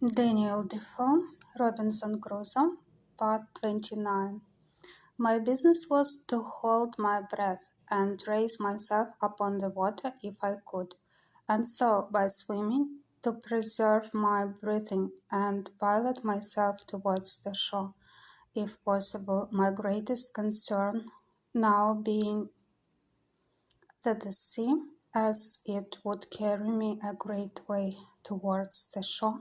Defoe, Robinson Crusoe, Part 29. My business was to hold my breath and raise myself upon the water if I could, and so, by swimming, to preserve my breathing and pilot myself towards the shore, if possible, my greatest concern now being that the sea, as it would carry me a great way towards the shore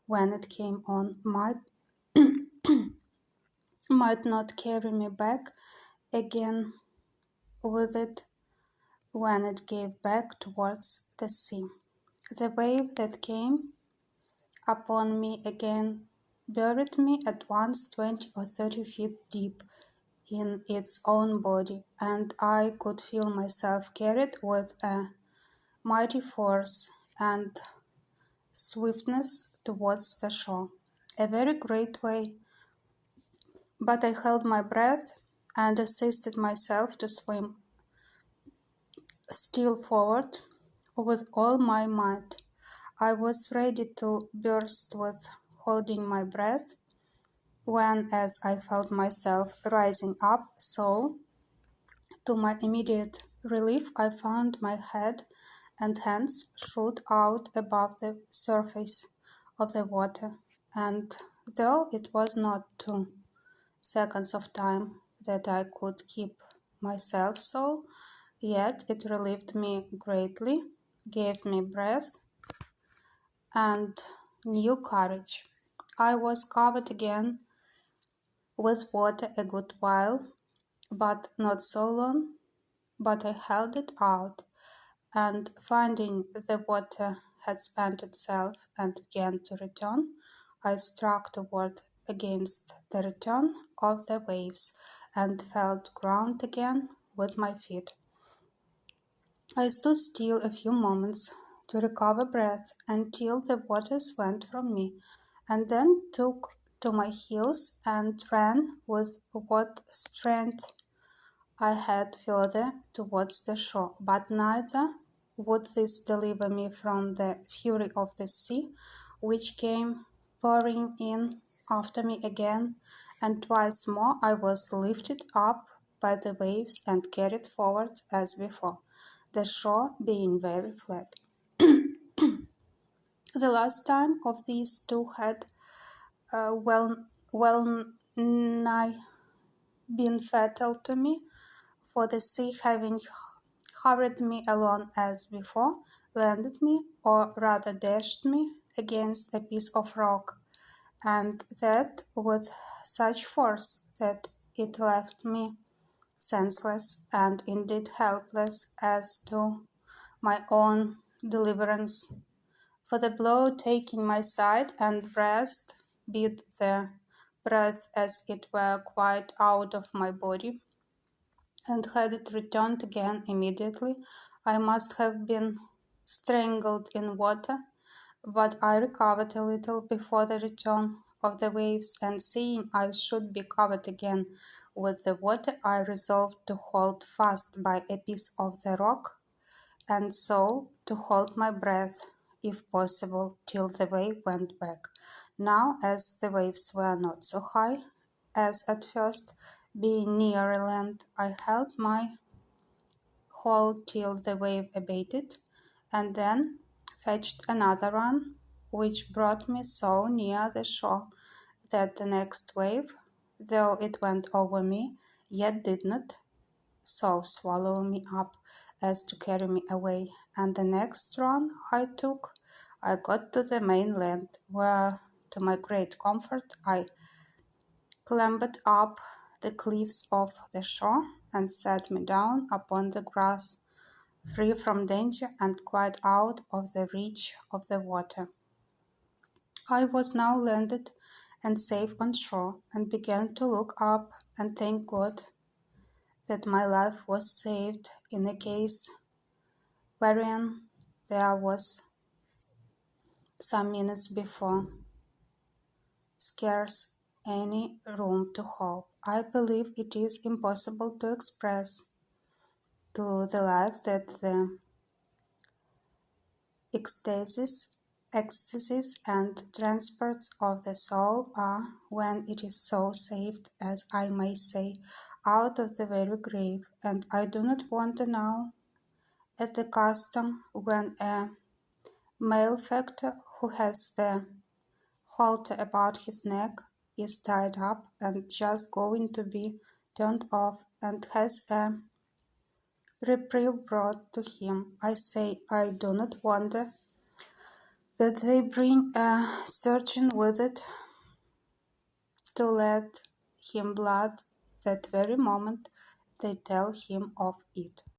when it came on, might not carry me back again with it when it gave back towards the sea. The wave that came upon me again buried me at once 20 or 30 feet deep in its own body, and I could feel myself carried with a mighty force and swiftness towards the shore. A very great way, but I held my breath and assisted myself to swim still forward with all my might. I was ready to burst with holding my breath when, as I felt myself rising up, so, to my immediate relief, I found my head and hands shoot out above the surface of the water, and though it was not 2 seconds of time that I could keep myself so, yet it relieved me greatly, gave me breath and new courage. I was covered again with water a good while, but not so long, but I held it out, and finding the water had spent itself and began to return, I struck toward against the return of the waves, and felt ground again with my feet. I stood still a few moments to recover breath until the waters went from me, and then took to my heels and ran with what strength I had further towards the shore. But neither would this deliver me from the fury of the sea, which came pouring in after me again, and twice more I was lifted up by the waves and carried forward as before, the shore being very flat. The last time of these two had well nigh been fatal to me, for the sea, having hurried me along as before, landed me, or rather dashed me, against a piece of rock, and that with such force that it left me senseless and indeed helpless as to my own deliverance. For the blow taking my side and breast beat the breath as it were quite out of my body, and had it returned again immediately, I must have been strangled in water, but I recovered a little before the return of the waves, and seeing I should be covered again with the water, I resolved to hold fast by a piece of the rock, and so to hold my breath, if possible, till the wave went back. Now, as the waves were not so high as at first, being nearer land, I held my hold till the wave abated, and then fetched another run, which brought me so near the shore that the next wave, though it went over me, yet did not so swallow me up as to carry me away, and the next run I took, I got to the mainland, where, to my great comfort, I clambered up the cliffs of the shore and sat me down upon the grass, free from danger and quite out of the reach of the water. I was now landed and safe on shore, and began to look up and thank God that my life was saved in a case wherein there was some minutes before scarce any room to hope. I believe it is impossible to express to the life that the ecstasies ecstasies and transports of the soul are, when it is so saved, as I may say, out of the very grave, and I do not wonder now at the custom when a malefactor who has the halter about his neck is tied up and just going to be turned off and has a reprieve brought to him. I say I do not wonder that they bring a surgeon with it to let him blood that very moment they tell him of it.